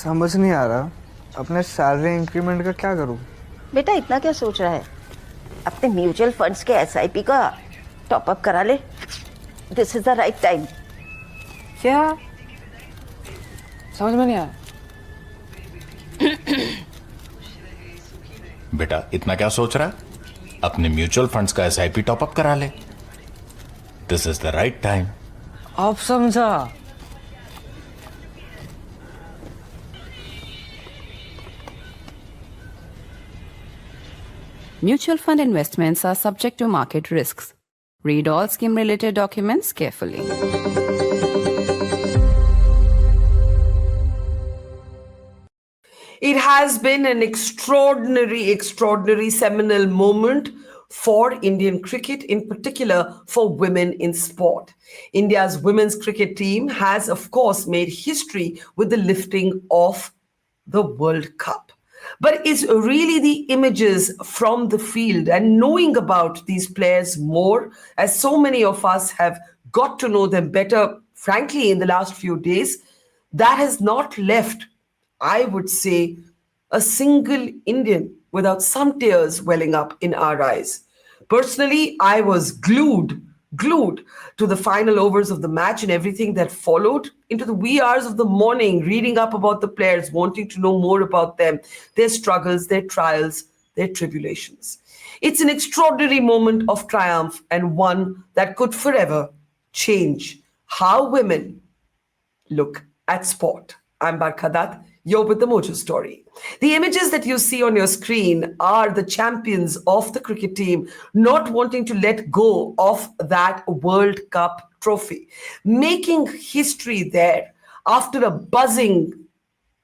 समझ नहीं आ रहा अपने सैलरी इंक्रीमेंट का क्या करूं। बेटा इतना क्या सोच रहा है? अपने म्यूचुअल फंड्स के एसआईपी का टॉप अप करा ले। This is the right time. क्या? समझ में नहीं आया। बेटा इतना क्या सोच रहा है? अपने म्यूचुअल फंड्स का एसआईपी टॉप अप करा ले। This is the right time. आप समझा। Mutual fund investments are subject to market risks. Read all scheme-related documents carefully. It has been an extraordinary seminal moment for Indian cricket, in particular for women in sport. India's women's cricket team has, of course, made history with the lifting of the World Cup. But it's really the images from the field and knowing about these players more, as so many of us have got to know them better, frankly, in the last few days, that has not left, I would say, a single Indian without some tears welling up in our eyes. Personally, I was glued to the final overs of the match and everything that followed, into the wee hours of the morning, reading up about the players, wanting to know more about them, their struggles, their trials, their tribulations. It's an extraordinary moment of triumph and one that could forever change how women look at sport. I'm Barkha, you're with the Mojo Story. The images that you see on your screen are the champions of the cricket team not wanting to let go of that World Cup trophy, making history there after a buzzing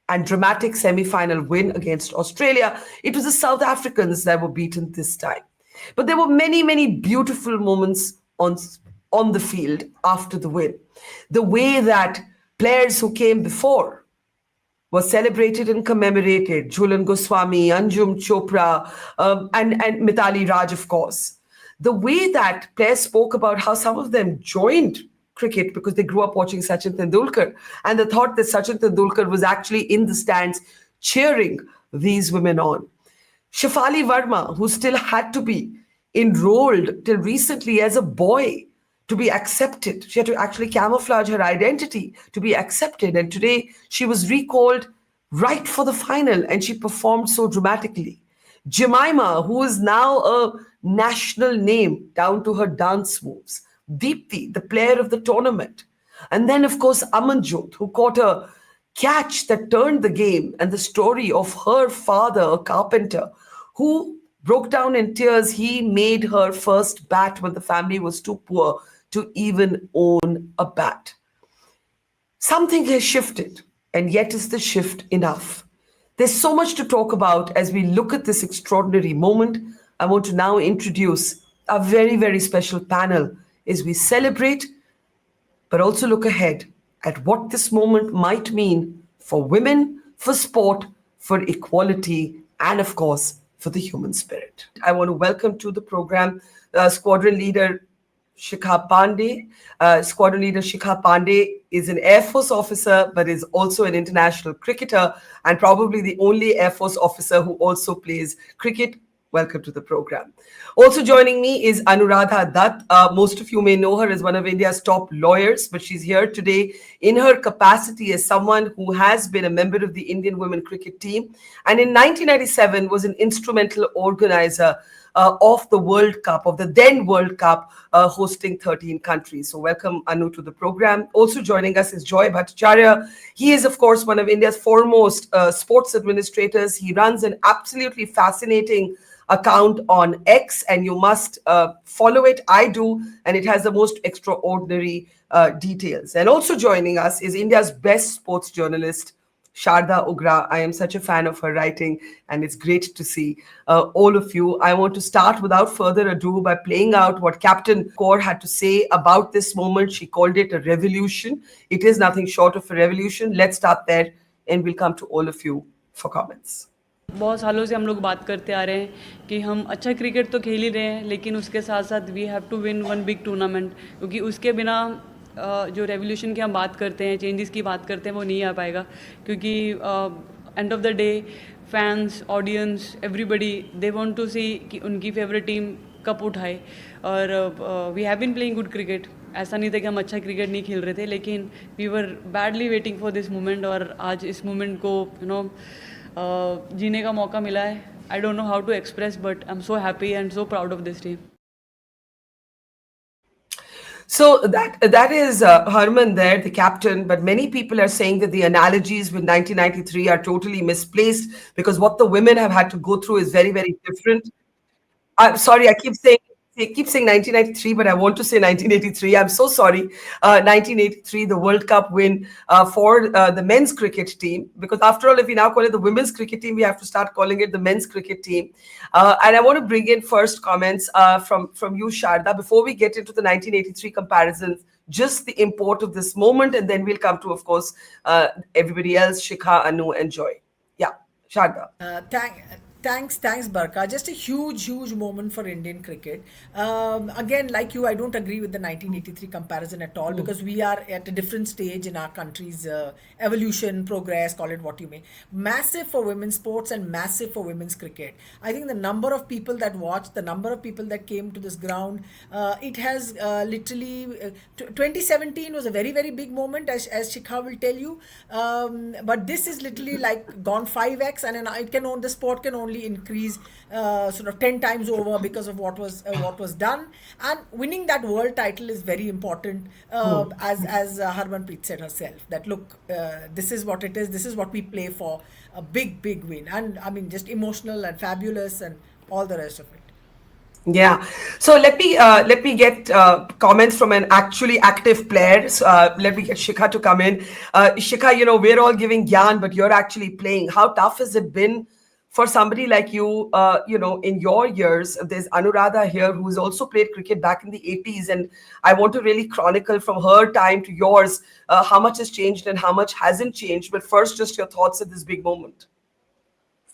and dramatic semi-final win against Australia. It was the South Africans that were beaten this time. But there were many beautiful moments on the field after the win. The way that players who came before was celebrated and commemorated. Jhulan Goswami, Anjum Chopra, and Mithali Raj, of course. The way that players spoke about how some of them joined cricket because they grew up watching Sachin Tendulkar, and the thought that Sachin Tendulkar was actually in the stands cheering these women on. Shafali Verma, who still had to be enrolled till recently as a boy to be accepted. She had to actually camouflage her identity to be accepted. And today she was recalled right for the final and she performed so dramatically. Jemima, who is now a national name down to her dance moves. Deepthi, the player of the tournament. And then, of course, Amanjot, who caught a catch that turned the game, and the story of her father, a carpenter, who broke down in tears. He made her first bat when the family was too poor to even own a bat. Something has shifted, and yet is the shift enough? There's so much to talk about as we look at this extraordinary moment. I want to now introduce a very special panel as we celebrate, but also look ahead at what this moment might mean for women, for sport, for equality, and of course, for the human spirit. I want to welcome to the program Squadron Leader Shikha Pandey. Squadron Leader Shikha Pandey is an Air Force officer, but is also an international cricketer, and probably the only Air Force officer who also plays cricket. Welcome to the program. Also joining me is Anuradha Dutt. Most of you may know her as one of India's top lawyers, but she's here today in her capacity as someone who has been a member of the Indian women cricket team, and in 1997 was an instrumental organizer of the World Cup, of the then World Cup, hosting 13 countries. So welcome, Anu, to the program. Also joining us is Joy Bhattacharya. He is, of course, one of India's foremost sports administrators. He runs an absolutely fascinating account on X, and you must follow it. I do, and it has the most extraordinary details. And also joining us is India's best sports journalist, Sharda Ugra. I am such a fan of her writing, and it's great to see all of you. I want to start without further ado by playing out what Captain Kaur had to say about this moment. She called it a revolution. It is nothing short of a revolution. Let's start there, and we'll come to all of you for comments. बहुत सालों से हम लोग बात करते आ रहे हैं कि हम अच्छा क्रिकेट तो खेल ही रहे हैं, लेकिन उसके साथ साथ we have to win one big tournament, क्योंकि उसके बिना जो रेवोल्यूशन की हम बात करते हैं, चेंजेस की बात करते हैं, वो नहीं आ पाएगा, क्योंकि end of the day fans, audience, everybody they want to see कि उनकी फेवरेट टीम कप उठाए. और we have been playing good cricket. ऐसा नहीं था कि हम अच्छा क्रिकेट नहीं खेल रहे थे, लेकिन we were badly waiting for this moment. और आज इस मोमेंट को जीने का मौका मिला है. I don't know how to express, but I am so happy and so proud of this team. So that is Harman there, the captain. But many people are saying that the analogies with 1993 are totally misplaced because what the women have had to go through is very, very different. I'm sorry, I keep saying 1993, but I want to say 1983. I'm so sorry. 1983, the World Cup win for the men's cricket team. Because after all, if we now call it the women's cricket team, we have to start calling it the men's cricket team. And I want to bring in first comments from you, Sharda, before we get into the 1983 comparisons. Just the import of this moment, and then we'll come to, of course, everybody else, Shikha, Anu, and Joy. Yeah, Sharda. Thanks, Barkha. Just a huge moment for Indian cricket. Again, like you, I don't agree with the 1983 comparison at all because we are at a different stage in our country's evolution, progress, call it what you may. Massive for women's sports and massive for women's cricket. I think the number of people that watched, the number of people that came to this ground, it has literally 2017 was a very, very big moment, as Shikha will tell you. But this is literally like gone 5x, and the sport can only increase sort of 10 times over because of what was done. And winning that world title is very important, as Harmanpreet said herself, that look, this is what it is, this is what we play for, a big win. And I mean, just emotional and fabulous and all the rest of it. Yeah. So let me get comments from an actually active player. So, let me get Shikha to come in. Shikha, we're all giving gyan, but you're actually playing. How tough has it been for somebody like you, in your years? There's Anuradha here who's also played cricket back in the 80s. And I want to really chronicle from her time to yours, how much has changed and how much hasn't changed. But first, just your thoughts at this big moment.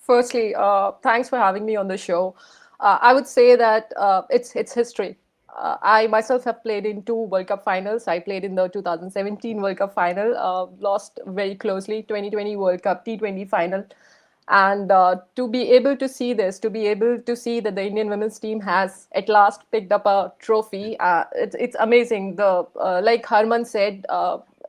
Firstly, thanks for having me on the show. I would say that it's history. I myself have played in 2 World Cup finals. I played in the 2017 World Cup final, lost very closely, 2020 World Cup T20 final. And to be able to see this, to be able to see that the Indian women's team has at last picked up a trophy, it's amazing. Like Harman said,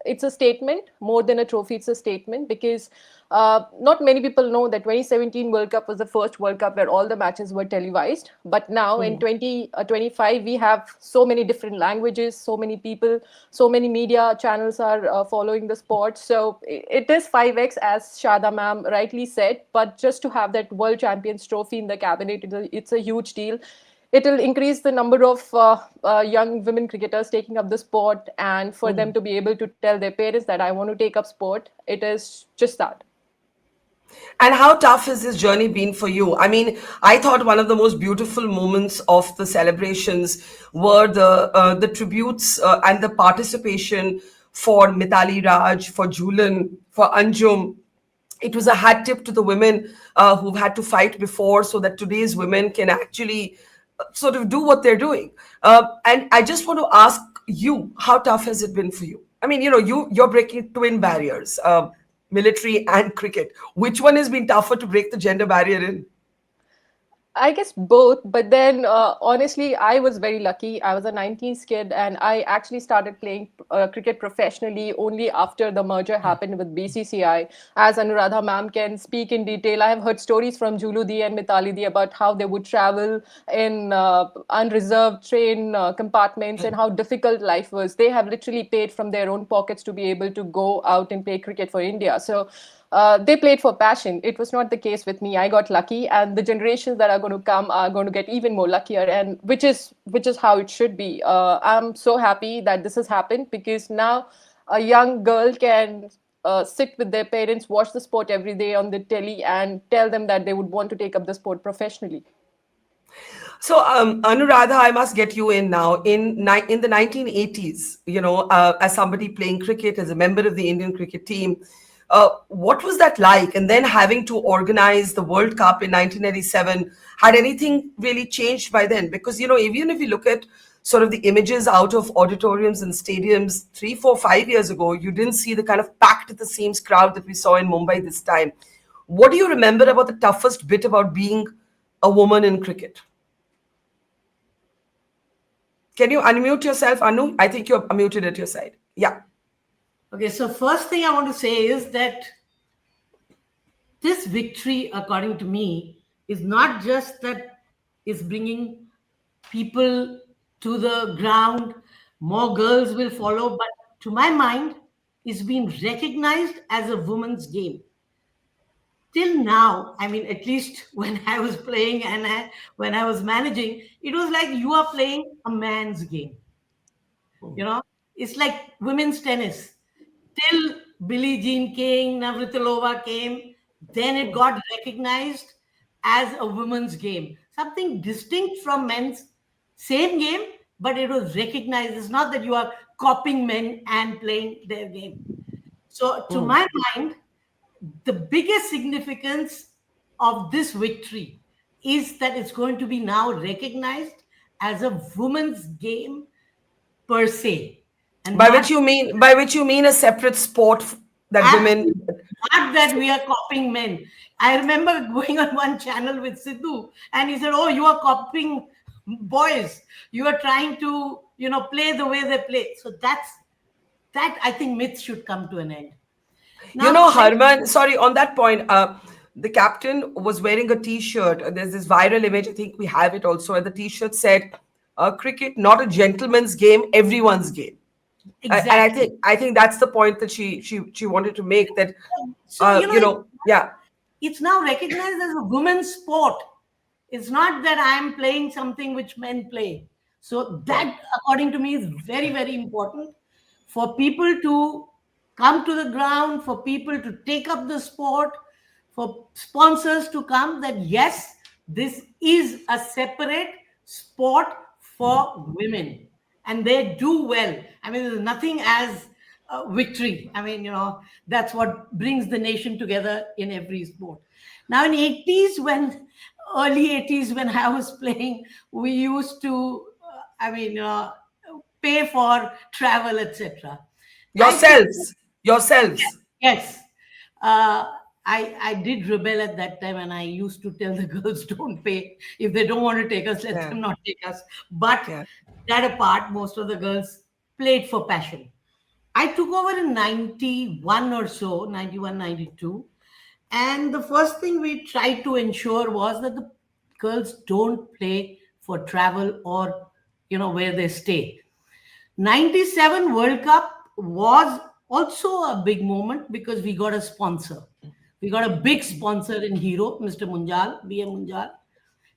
it's a statement. More than a trophy, it's a statement, because not many people know that 2017 World Cup was the first World Cup where all the matches were televised. But now in 2025, we have so many different languages, so many people, so many media channels are following the sport. So it is 5x, as Shada ma'am rightly said. But just to have that World Champions trophy in the cabinet, it's a huge deal. It will increase the number of young women cricketers taking up the sport, and for them to be able to tell their parents that I want to take up sport, it is just that. And how tough has this journey been for you? I mean, I thought one of the most beautiful moments of the celebrations were the tributes and the participation for Mithali Raj, for Julan, for Anjum. It was a hat tip to the women who've had to fight before, so that today's women can actually sort of do what they're doing. And I just want to ask you, how tough has it been for you? I mean, you're breaking twin barriers, military and cricket. Which one has been tougher to break the gender barrier in? I guess both, but then honestly, I was very lucky. I was a 19th kid, and I actually started playing cricket professionally only after the merger happened with BCCI. As Anuradha ma'am can speak in detail, I have heard stories from Juludi and Mitali about how they would travel in unreserved train compartments and how difficult life was. They have literally paid from their own pockets to be able to go out and play cricket for India. So they played for passion. It was not the case with me. I got lucky, and the generations that are going to come are going to get even more luckier, and which is how it should be. I'm so happy that this has happened, because now a young girl can sit with their parents, watch the sport every day on the telly, and tell them that they would want to take up the sport professionally. So, Anuradha, I must get you in now. In the 1980s, as somebody playing cricket, as a member of the Indian cricket team, What was that like? And then having to organize the World Cup in 1987, had anything really changed by then? Because, even if you look at sort of the images out of auditoriums and stadiums 3, 4, 5 years ago, you didn't see the kind of packed at the seams crowd that we saw in Mumbai this time. What do you remember about the toughest bit about being a woman in cricket? Can you unmute yourself, Anu? I think you're muted at your side. Yeah. Okay, so first thing I want to say is that this victory, according to me, is not just that it's bringing people to the ground, more girls will follow, but to my mind, it's been recognized as a women's game. Till now, I mean, at least when I was playing and when I was managing, it was like you are playing a man's game. It's like women's tennis. Till Billie Jean King, Navratilova came, then it got recognized as a women's game. Something distinct from men's, same game, but it was recognized. It's not that you are copying men and playing their game. So to my mind, the biggest significance of this victory is that it's going to be now recognized as a women's game per se. And by which you mean a separate sport that women. Not that we are copying men. I remember going on one channel with Sidhu, and he said, "Oh, you are copying boys. You are trying to, play the way they play." So that I think myths should come to an end. Now, Harman, sorry, on that point, the captain was wearing a T-shirt. There's this viral image, I think we have it also, and the T-shirt said, cricket, not a gentleman's game, everyone's game. Exactly. And I think that's the point that she wanted to make, that, yeah. It's now recognized as a women's sport. It's not that I'm playing something which men play. So that, according to me, is very, very important for people to come to the ground, for people to take up the sport, for sponsors to come, that yes, this is a separate sport for women. And they do well. I mean, there's nothing as victory. I mean, that's what brings the nation together in every sport. Now, in early 80s, when I was playing, we used to, pay for travel, etc. Yourselves. Yes. I did rebel at that time, and I used to tell the girls, don't pay. If they don't want to take us, let them not take us. But that apart, most of the girls played for passion. I took over in 91 or so, 91, 92. And the first thing we tried to ensure was that the girls don't play for travel or, where they stay. 97 World Cup was also a big moment because we got a sponsor. We got a big sponsor in Hero, Mr. Munjal, B.M. Munjal.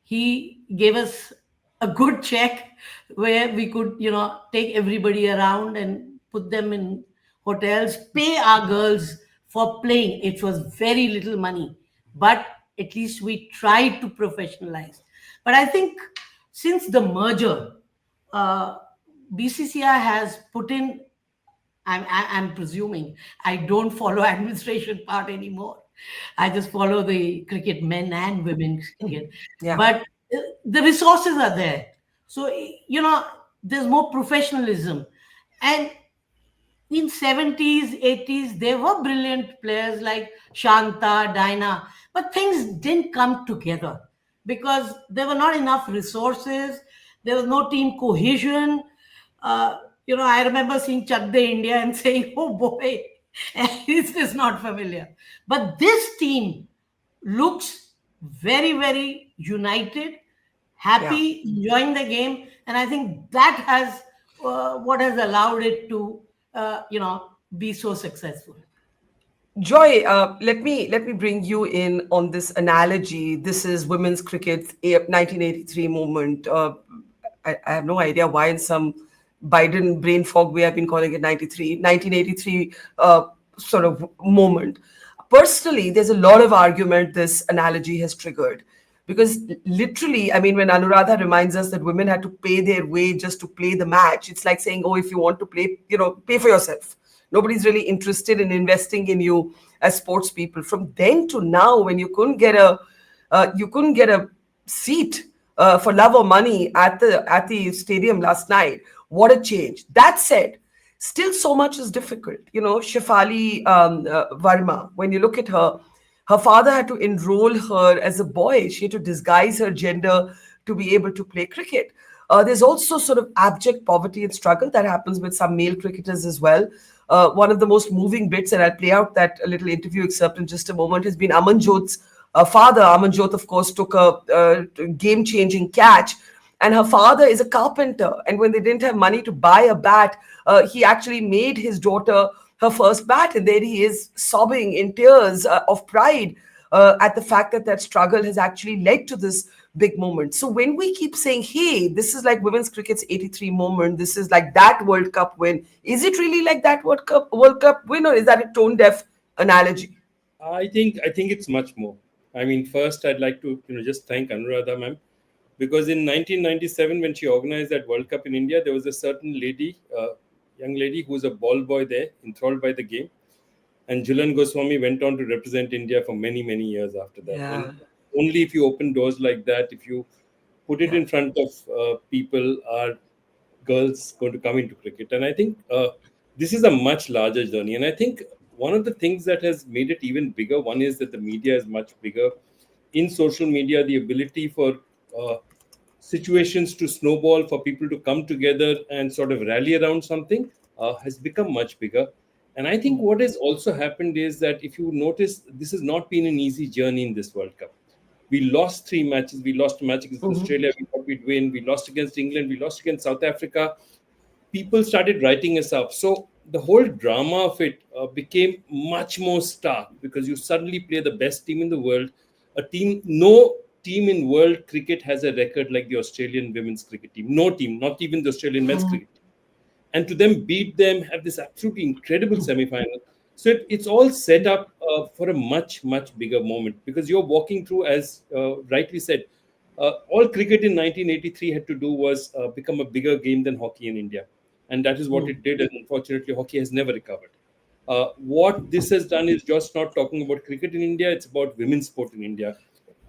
He gave us a good check where we could, take everybody around and put them in hotels, pay our girls for playing. It was very little money, but at least we tried to professionalize. But I think since the merger, BCCI has put in, I'm presuming, I don't follow administration part anymore. I just follow the cricket, men and women cricket. Yeah. But the resources are there. So, there's more professionalism. And in 70s, 80s, there were brilliant players like Shanta, Dinah, but things didn't come together because there were not enough resources. There was no team cohesion. I remember seeing Chak De India and saying, oh boy, is this not familiar? But this team looks very, very united, happy, enjoying the game. And I think that has what has allowed it to, be so successful. Joy, let me bring you in on this analogy. This is women's cricket 1983 movement. I have no idea why in some Biden brain fog we have been calling it 1983 sort of moment. Personally, there's a lot of argument this analogy has triggered. Because literally, I mean, when Anuradha reminds us that women had to pay their way just to play the match, it's like saying, oh, if you want to play, pay for yourself. Nobody's really interested in investing in you as sports people. From then to now, when you couldn't get a seat for love or money at the stadium last night. What a change! That said, still so much is difficult. Shefali Verma, when you look at her, her father had to enroll her as a boy. She had to disguise her gender to be able to play cricket. There's also sort of abject poverty and struggle that happens with some male cricketers as well. One of the most moving bits, and I'll play out that little interview excerpt in just a moment, has been Amanjot's father. Amanjot, of course, took a game-changing catch, and her father is a carpenter. And when they didn't have money to buy a bat, he actually made his daughter her first bat, and there he is sobbing in tears of pride at the fact that that struggle has actually led to this big moment. So when we keep saying, hey, this is like women's cricket's 83 moment, this is like that World Cup win, is it really like that World Cup win, or is that a tone deaf analogy? I think it's much more. I mean, first I'd like to just thank Anuradha ma'am, because in 1997 when she organized that World Cup in India, there was a certain lady, young lady who was a ball boy there, enthralled by the game, and Jhulan Goswami went on to represent India for many years after that. Yeah. And only if you open doors like that, if you put it in front of people, are girls going to come into cricket. And I think this is a much larger journey. And I think one of the things that has made it even bigger, one is that the media is much bigger. In social media, the ability for situations to snowball, for people to come together and sort of rally around something has become much bigger. And I think what has also happened is that if you notice, this has not been an easy journey in this World Cup. We lost 3 matches. We lost a match against Australia. We thought we'd win. We lost against England. We lost against South Africa. People started writing us up. So the whole drama of it became much more stark, because you suddenly play the best team in the world. No team in world cricket has a record like the Australian women's cricket team. No team, not even the Australian men's cricket team. And to them, beat them, have this absolutely incredible semi-final. So it's all set up for a much bigger moment, because you're walking through, as rightly said, all cricket in 1983 had to do was become a bigger game than hockey in India. And that is what it did. And unfortunately, hockey has never recovered. What this has done is just not talking about cricket in India, it's about women's sport in India.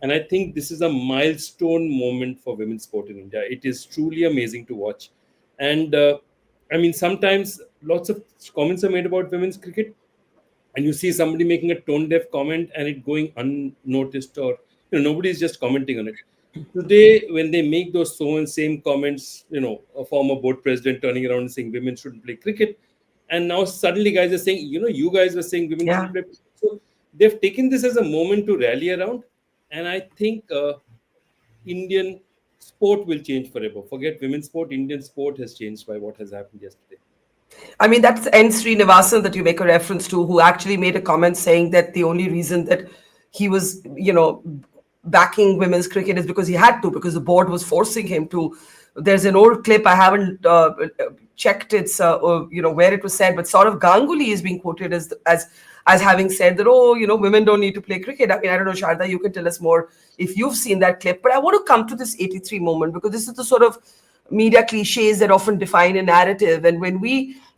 And I think this is a milestone moment for women's sport in India. It is truly amazing to watch. And I mean, sometimes lots of comments are made about women's cricket, and you see somebody making a tone deaf comment and it going unnoticed, or nobody's just commenting on it. Today, when they make those same comments, a former board president turning around and saying women shouldn't play cricket, and now suddenly guys are saying, you guys were saying women shouldn't play. So they've taken this as a moment to rally around, and I think Indian sport will change forever. Forget women's sport. Indian sport has changed by what has happened yesterday. I mean, that's N. Srinivasan that you make a reference to, who actually made a comment saying that the only reason that he was, backing women's cricket is because he had to, because the board was forcing him to. There's an old clip, I haven't checked it's, where it was said, but Saurav Ganguly is being quoted as having said that, women don't need to play cricket. I mean, I don't know, Sharda, you can tell us more if you've seen that clip. But I want to come to this 83 moment, because this is the sort of media cliches that often define a narrative. And when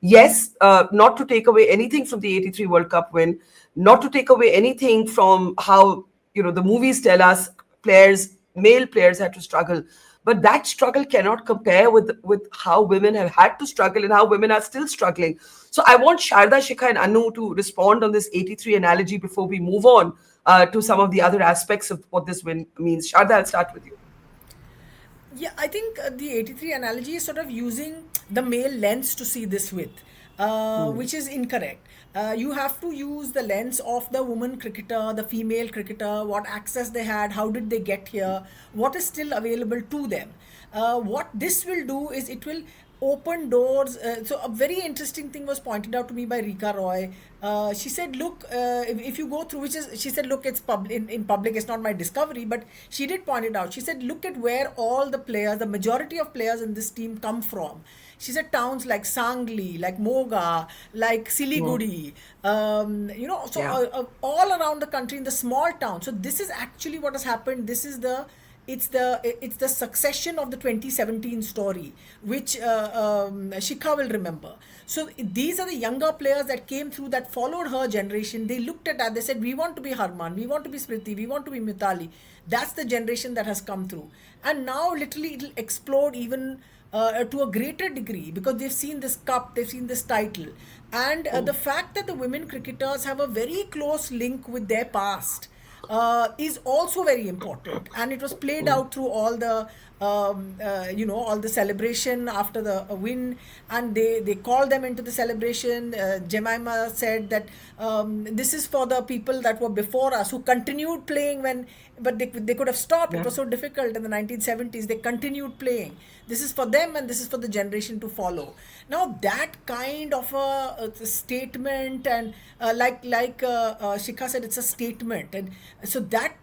not to take away anything from the 83 World Cup win, not to take away anything from how, the movies tell us male players had to struggle. But that struggle cannot compare with how women have had to struggle and how women are still struggling. So I want Sharda, Shikha and Anu to respond on this 83 analogy before we move on to some of the other aspects of what this win means. Sharda, I'll start with you. Yeah, I think the 83 analogy is sort of using the male lens to see this with, which is incorrect. You have to use the lens of the woman cricketer, the female cricketer, what access they had, how did they get here, what is still available to them. What this will do is it will open doors. So a very interesting thing was pointed out to me by Rika Roy. She said, look, if you go through, she said, look, it's in public, it's not my discovery, but she did point it out. She said, look at where all the players, the majority of players in this team come from. She said towns like Sangli, like Moga, like Siliguri, all around the country in the small towns. So this is actually what has happened. This is the it's the succession of the 2017 story, which Shikha will remember. So these are the younger players that came through, that followed her generation. They looked at that, they said, we want to be Harman, we want to be Smriti, we want to be Mithali. That's the generation that has come through. And now literally it'll explode even to a greater degree, because they've seen this cup, they've seen this title. And the fact that the women cricketers have a very close link with their past is also very important, and it was played out through all the all the celebration after the win, and they called them into the celebration. Jemima said that this is for the people that were before us, who continued playing but they could have stopped. It was so difficult in the 1970s. They continued playing. This is for them, and this is for the generation to follow. Now that kind of a statement, and like Shikha said, it's a statement, and so that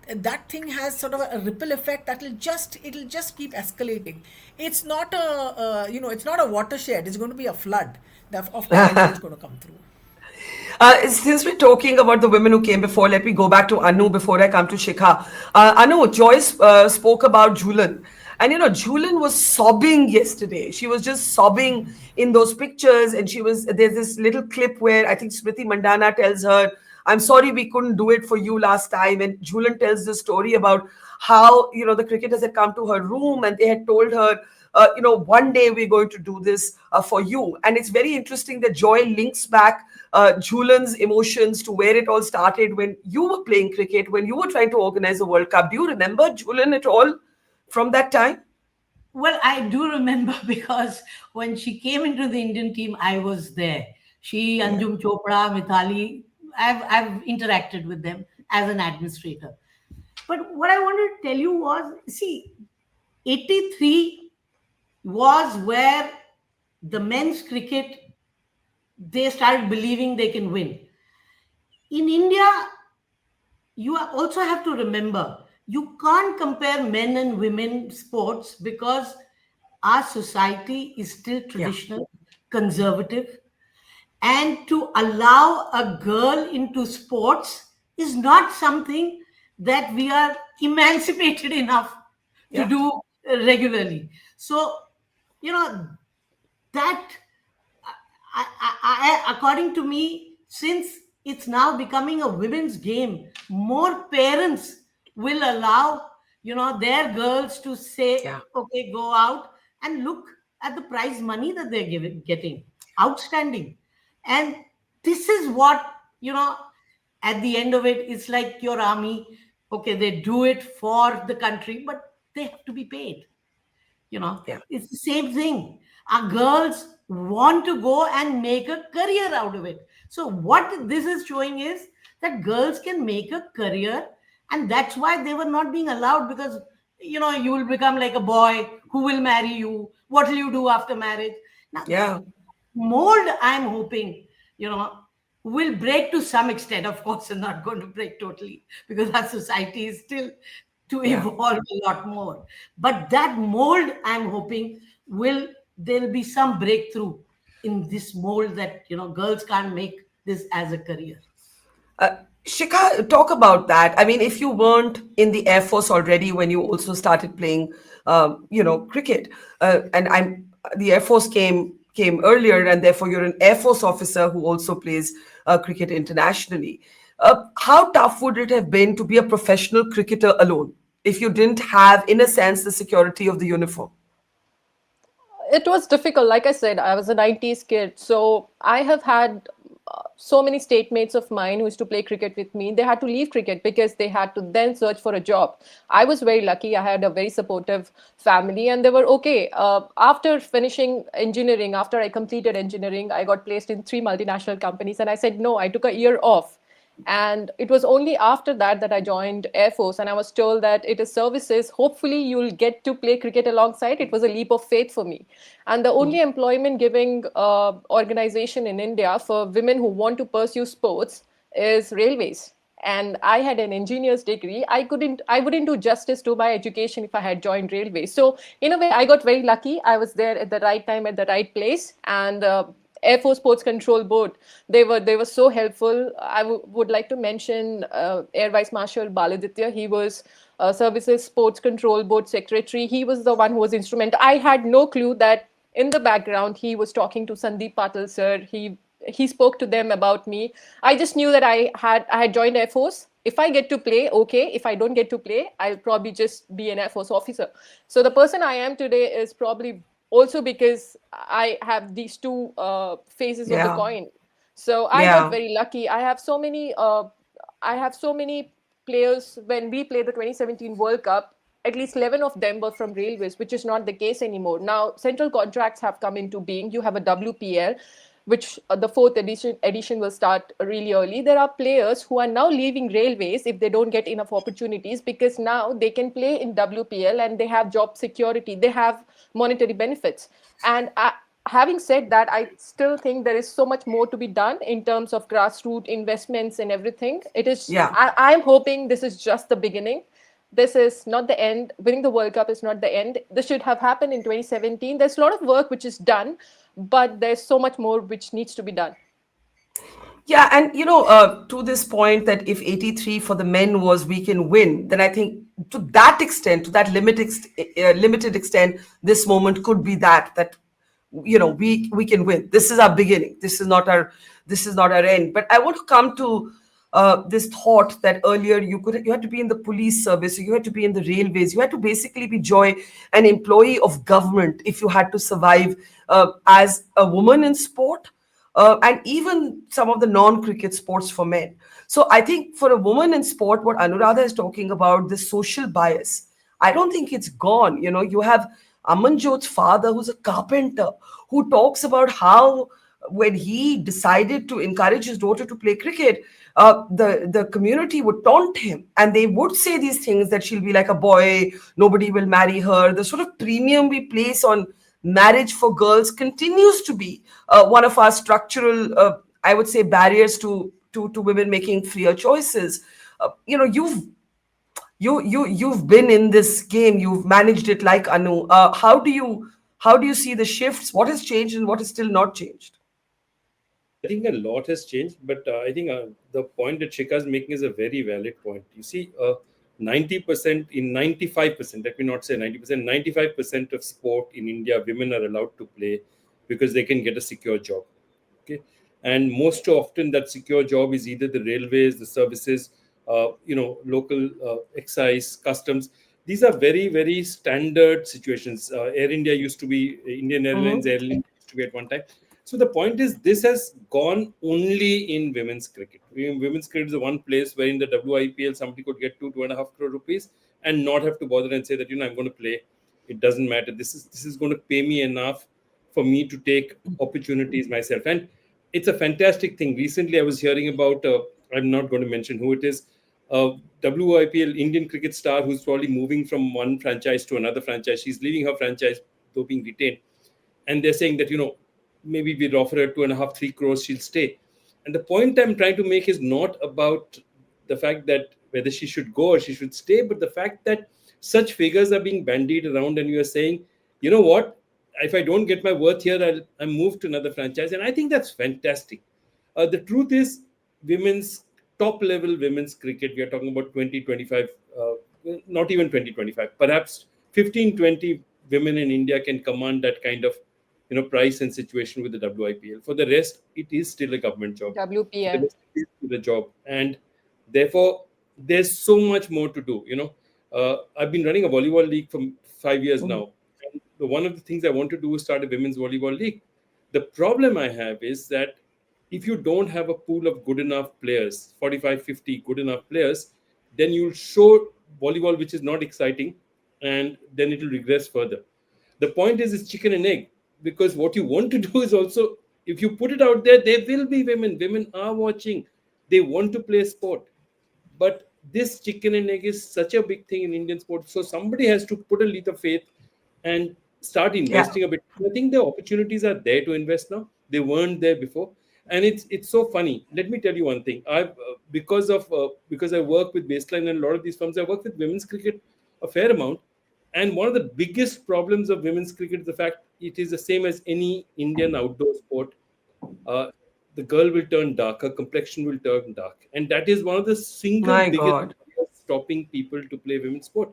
thing has sort of a ripple effect that it'll just keep escalating. It's not it's not a watershed. It's going to be a flood of potential is going to come through. Since we're talking about the women who came before, let me go back to Anu before I come to Shikha. Anu, Joyce spoke about Jhulan. And Jhulan was sobbing yesterday. She was just sobbing in those pictures. And there's this little clip where I think Smriti Mandana tells her, I'm sorry we couldn't do it for you last time. And Jhulan tells the story about how, the cricketers had come to her room and they had told her, one day we're going to do this for you. And it's very interesting that Joy links back Jhulan's emotions to where it all started when you were playing cricket, when you were trying to organize the World Cup. Do you remember Jhulan at all from that time? Well, I do remember, because when she came into the Indian team, I was there. She, Anjum Chopra, Mithali, I've interacted with them as an administrator. But what I wanted to tell you was, see, 83 was where the men's cricket, they started believing they can win. In India, you also have to remember, you can't compare men and women sports, because our society is still traditional, conservative, and to allow a girl into sports is not something that we are emancipated enough to do regularly. So, that according to me, since it's now becoming a women's game, more parents will allow their girls to say, okay, go out and look at the prize money that they're getting. Outstanding. And this is what at the end of it, it's like your army. Okay, they do it for the country, but they have to be paid. It's the same thing. Our girls want to go and make a career out of it. So what this is showing is that girls can make a career, and that's why they were not being allowed, because you will become like a boy. Who will marry you? What will you do after marriage? Now, mold, I'm hoping will break to some extent. Of course, it's not going to break totally, because our society is still to evolve a lot more. But that mold, I'm hoping, there'll be some breakthrough in this mold, that girls can't make this as a career. Shikha, talk about that. I mean, if you weren't in the Air Force already when you also started playing, cricket, and the Air Force came earlier, and therefore you're an Air Force officer who also plays cricket internationally. How tough would it have been to be a professional cricketer alone if you didn't have, in a sense, the security of the uniform? It was difficult. Like I said, I was a 90s kid. So I have had so many state mates of mine who used to play cricket with me. They had to leave cricket because they had to then search for a job. I was very lucky. I had a very supportive family, and they were okay. After finishing engineering, after I completed engineering, I got placed in 3 multinational companies. And I said, no, I took a year off. And it was only after that I joined Air Force, and I was told that it is services. Hopefully you'll get to play cricket alongside. It was a leap of faith for me. And the only employment giving organization in India for women who want to pursue sports is Railways. And I had an engineer's degree. I wouldn't do justice to my education if I had joined Railways. So in a way, I got very lucky. I was there at the right time, at the right place. And Air Force Sports Control Board, they were so helpful. I would like to mention Air Vice Marshal Baladitya. He was Services Sports Control Board Secretary. He was the one who was instrumental. I had no clue that in the background he was talking to Sandeep Patil sir. He spoke to them about me. I just knew that I had joined Air Force. If I get to play, okay. If I don't get to play, I'll probably just be an Air Force officer. So the person I am today is probably also because I have these two faces of the Yeah. coin. So I got Yeah. very lucky. I have so many players. When we played the 2017 World Cup, at least 11 of them were from railways, which is not the case anymore. Now, central contracts have come into being. You have a WPL, which the fourth edition will start really early. There are players who are now leaving railways if they don't get enough opportunities, because now they can play in WPL and they have job security, they have monetary benefits. And having said that, I still think there is so much more to be done in terms of grassroots investments and everything. It is. Yeah. I'm hoping this is just the beginning. This is not the end. Winning the World Cup is not the end. This should have happened in 2017. There's a lot of work which is done, but there's so much more which needs to be done. Yeah, and to this point that if 83 for the men was we can win, then I think to that extent, to that limited extent, this moment could be that we can win. This is our beginning. This is not our end. But I want to come to this thought that earlier you had to be in the police service, you had to be in the railways, you had to basically be an employee of government if you had to survive as a woman in sport, and even some of the non-cricket sports for men. So I think for a woman in sport, what Anuradha is talking about, this social bias, I don't think it's gone. You have Amanjot's father, who's a carpenter, who talks about how when he decided to encourage his daughter to play cricket, the community would taunt him and they would say these things that she'll be like a boy, nobody will marry her. The sort of premium we place on marriage for girls continues to be one of our structural, I would say, barriers to women making freer choices. You've been in this game, you've managed it like Anu. How do you see the shifts? What has changed and what has still not changed? I think a lot has changed, but I think the point that Shika is making is a very valid point. You see, 90% in 95%, let me not say 90%, 95% of sport in India, women are allowed to play because they can get a secure job. Okay. And most often that secure job is either the railways, the services, local excise, customs. These are very, very standard situations. Air India used to be, Indian Airlines, Mhm. Airlines used to be at one time. So the point is, this has gone only in women's cricket. Women's cricket is the one place where in the WIPL somebody could get 2.5 crore rupees and not have to bother and say that I'm going to play. It doesn't matter. This is going to pay me enough for me to take opportunities myself. And it's a fantastic thing. Recently, I was hearing about. I'm not going to mention who it is. WIPL Indian cricket star who's probably moving from one franchise to another franchise. She's leaving her franchise though being retained, and they're saying that maybe we'd offer her 2.5, 3 crores, she'll stay. And the point I'm trying to make is not about the fact that whether she should go or she should stay, but the fact that such figures are being bandied around, and you are saying, you know what, if I don't get my worth here, I'll move to another franchise. And I think that's fantastic. The truth is, women's top level women's cricket, we are talking about 20, 25, not even 20, 25, perhaps 15, 20 women in India can command that kind of price and situation with the WIPL. For the rest, it is still a government job. For the WPL. rest, it is still a job, and therefore there's so much more to do. I've been running a volleyball league for 5 years now, and one of the things I want to do is start a women's volleyball league. The problem I have is that if you don't have a pool of good enough players, 45, 50 good enough players, then you'll show volleyball which is not exciting, and then it will regress further. The point is, it's chicken and egg, because what you want to do is also, if you put it out there, there will be women are watching, they want to play sport. But this chicken and egg is such a big thing in Indian sports, so somebody has to put a leap of faith and start Yeah. investing a bit. I think the opportunities are there to invest now. They weren't there before, and it's so funny. Let me tell you one thing. I've because I work with Baseline and a lot of these firms, I work with women's cricket a fair amount. And one of the biggest problems of women's cricket is the fact it is the same as any Indian outdoor sport. Uh, the girl will turn dark, her complexion will turn dark, and that is one of the single My biggest God. barriers stopping people to play women's sport.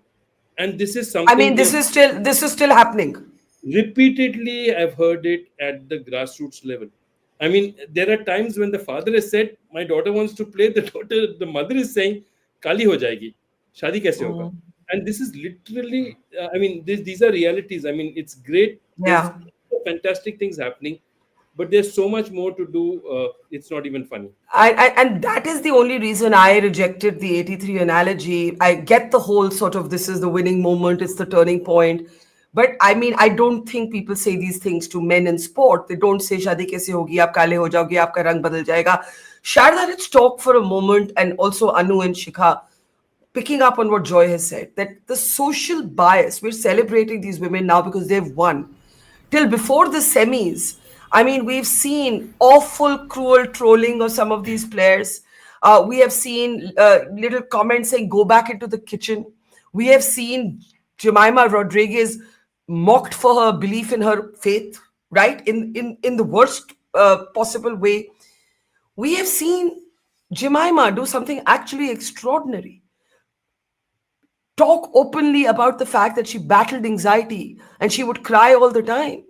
And this is I mean, something this is still happening. repeatedly I've heard it at the grassroots level. I mean, there are times when the father has said, "My daughter wants to play." The mother is saying, "Kali ho jayegi, shadi kaise hoga?" And this is literally, I mean, these are realities. I mean, it's great. There's Yeah. fantastic things happening, but there's so much more to do. It's not even funny. And that is the only reason I rejected the 83 analogy. I get the whole sort of this is the winning moment, it's the turning point. But I mean, I don't think people say these things to men in sport. They don't say, Shadi kaise hogi, aap kale ho jaoge, aapka rang badal jayega. Sharda, let's talk for a moment, and also Anu and Shikha, picking up on what Joy has said, that the social bias, we're celebrating these women now because they've won. Till before the semis, I mean, we've seen awful, cruel trolling of some of these players. We have seen little comments saying, go back into the kitchen. We have seen Jemima Rodriguez mocked for her belief in her faith, right? In the worst possible way. We have seen Jemima do something actually extraordinary, talk openly about the fact that she battled anxiety and she would cry all the time.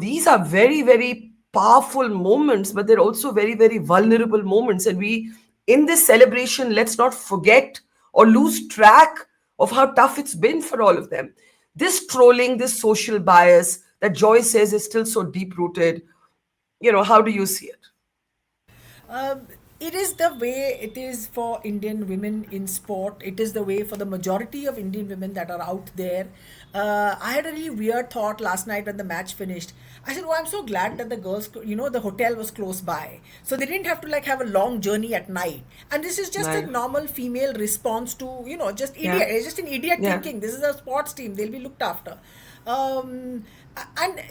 These are very, very powerful moments, but they're also very, very vulnerable moments. And we, in this celebration, let's not forget or lose track of how tough it's been for all of them. This trolling, this social bias that Joy says is still so deep rooted, how do you see it? It is the way it is for Indian women in sport. It is the way for the majority of Indian women that are out there. I had a really weird thought last night when the match finished. I said, "Oh, I'm so glad that the girls, the hotel was close by, so they didn't have to like have a long journey at night." And this is just a Right. normal female response to, just Yeah. idiot. It's just an idiot Yeah. thinking. This is a sports team; they'll be looked after. And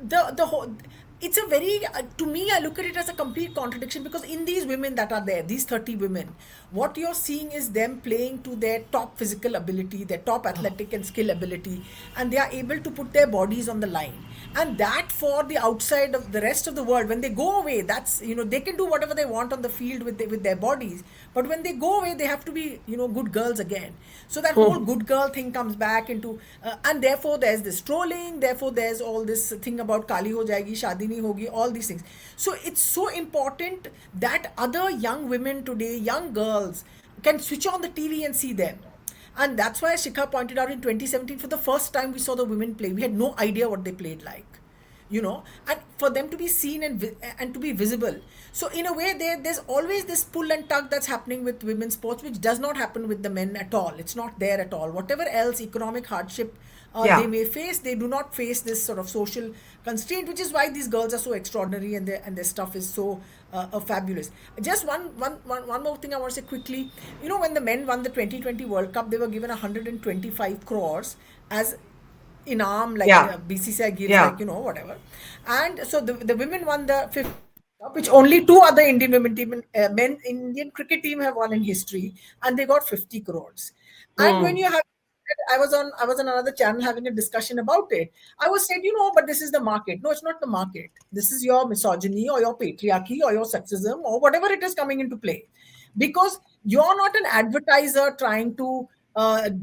the whole, it's a very, to me, I look at it as a complete contradiction, because in these women that are there, these 30 women, what you're seeing is them playing to their top physical ability, their top athletic and skill ability, and they are able to put their bodies on the line. And that, for the outside of the rest of the world, when they go away, that's, they can do whatever they want on the field with their bodies, but when they go away, they have to be, good girls again. So that whole good girl thing comes back into, and therefore there's this trolling, therefore there's all this thing about Kali ho jayegi, shadi nahi hogi, all these things. So it's so important that other young women today, young girls, can switch on the TV and see them. And that's why Shikha pointed out, in 2017, for the first time we saw the women play. We had no idea what they played like, and for them to be seen and to be visible. So in a way, there's always this pull and tug that's happening with women's sports, which does not happen with the men at all. It's not there at all. Whatever else economic hardship Yeah. they may face, they do not face this sort of social constraint, which is why these girls are so extraordinary, and their stuff is so fabulous. Just one more thing I want to say quickly. When the men won the 2020 World Cup, they were given 125 crores as inam, like Yeah. BCCI gives, Yeah. like, whatever. And so the women won the 50th Cup, which only two other Indian women team, men Indian cricket team have won in history, and they got 50 crores. And when you have, I was on another channel having a discussion about it. I was saying, but this is the market. No, it's not the market. This is your misogyny or your patriarchy or your sexism or whatever it is coming into play. Because you're not an advertiser trying to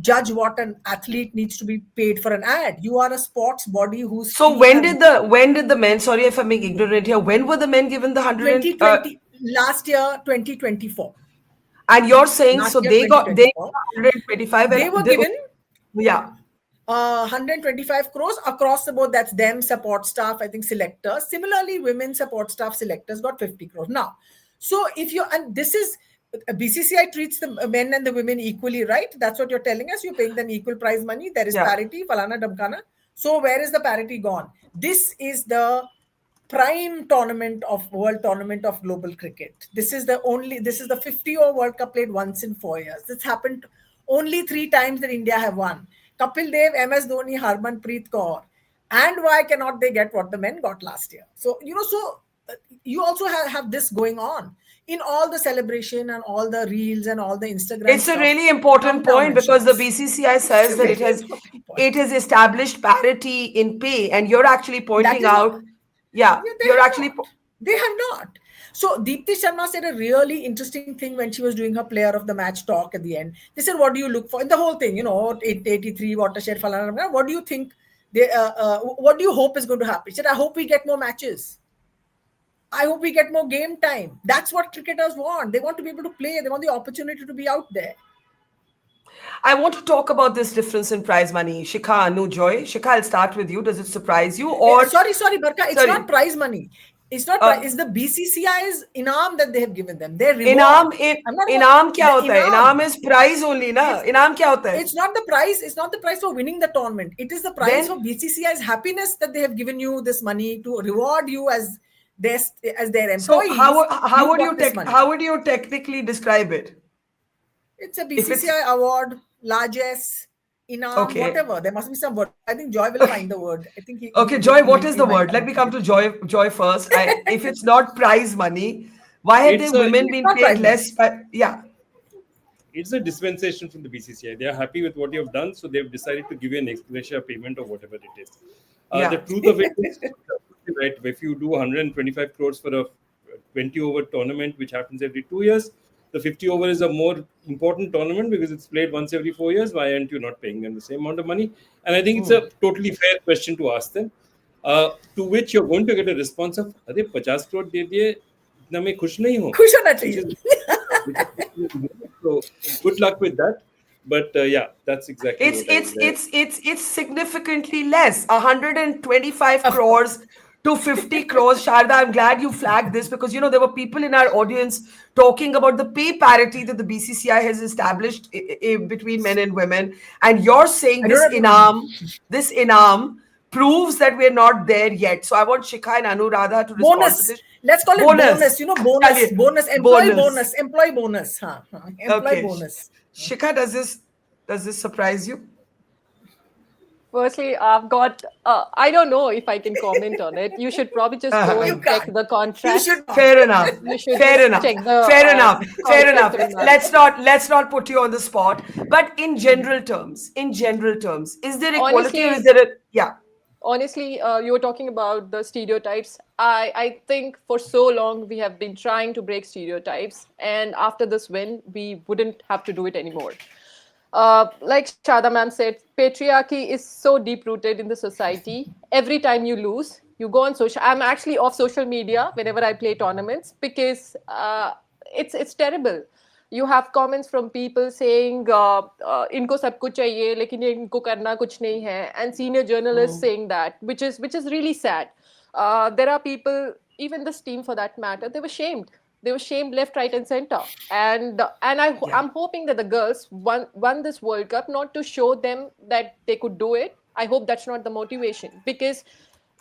judge what an athlete needs to be paid for an ad. You are a sports body who's So when did the men, sorry if I'm being ignorant here, when were the men given the 2020 last year 2024. And you're saying, Last so year, they got 2024. 125, They and were given yeah. 125 crores across the board. That's them, support staff, I think selectors. Similarly, women support staff selectors got 50 crores. Now, so if you, and this is, BCCI treats the men and the women equally, right? That's what you're telling us. You're paying them equal prize money. There is Yeah. parity, falana damkana. So where is the parity gone? This is the prime world tournament of global cricket. This is the 50-over World Cup played once in 4 years. This happened only 3 times that India have won. Kapil Dev, MS Dhoni, Harmanpreet Kaur. And why cannot they get what the men got last year? So, you also have this going on in all the celebration and all the reels and all the Instagram It's a stuff. really important Countdown point, because the mentions. BCCI says that Very important point. it has established parity in pay, and you're actually That pointing is not- out, yeah, they you're have actually not. They have not. So Deepti Sharma said a really interesting thing when she was doing her player of the match talk at the end. They said, "What do you look for in the whole thing? 83 Watershed, falana. What do you think? What do you hope is going to happen?" She said, "I hope we get more matches. I hope we get more game time. That's what cricketers want. They want to be able to play. They want the opportunity to be out there." I want to talk about this difference in prize money. Shikha, Anu, Joy. Shikha, I'll start with you. Does it surprise you? Or Sorry, Barkha. It's sorry. not prize money. It's not. It's the BCCI's inam that they have given them. Their reward. Inam kya hota hai? Inam is prize only, na? Inam kya hota hai? It's not the prize. It's not the prize for winning the tournament. It is the prize for BCCI's happiness that they have given you this money to reward you as their employees. So how would you technically describe it? It's a BCCI award, largesse, inam, whatever. There must be some word. I think Joy will find the word. I think Joy, what is the word? Let me come to Joy first. If it's not prize money, why have the women been paid less? It's a dispensation from the BCCI. They are happy with what you have done, so they've decided to give you an extra payment or whatever it is. The truth of it is, right, if you do 125 crores for a 20-over tournament, which happens every 2 years, the 50 over is a more important tournament because it's played once every 4 years. Why aren't you not paying them the same amount of money? And I think it's a totally fair question to ask them, to which you're going to get a response of, "Arey 50 crore de diye, itna mein khush nahi ho." Khush hona chahiye. So good luck with that. But that's exactly it's significantly less. 125 crores to 50 crores. Sharda, I'm glad you flagged this because there were people in our audience talking about the pay parity that the BCCI has established between men and women, and you're saying this inam proves that we're not there yet. So I want Shikha and Anuradha to respond to this. Let's call it bonus. Bonus, employee bonus. Employee bonus. Employee bonus. Shikha, does this surprise you? Firstly, I've got, I don't know if I can comment on it. You should probably just go and check the contract. Fair enough. Fair enough. Let's not put you on the spot. But in general terms, is there equality or is there Honestly, you were talking about the stereotypes. I think for so long we have been trying to break stereotypes, and after this win, we wouldn't have to do it anymore. Like Shada ma'am said, patriarchy is so deep-rooted in the society. Every time you lose, you go on social. I'm actually off social media whenever I play tournaments because it's terrible. You have comments from people saying, "Inko sab kuch chahiye, lekin ye inko karna kuch nahi hai," and senior journalists saying that, which is really sad. There are people, even this team for that matter, they were shamed. They were shamed left, right, and center. And I'm hoping that the girls won this World Cup not to show them that they could do it. I hope that's not the motivation, because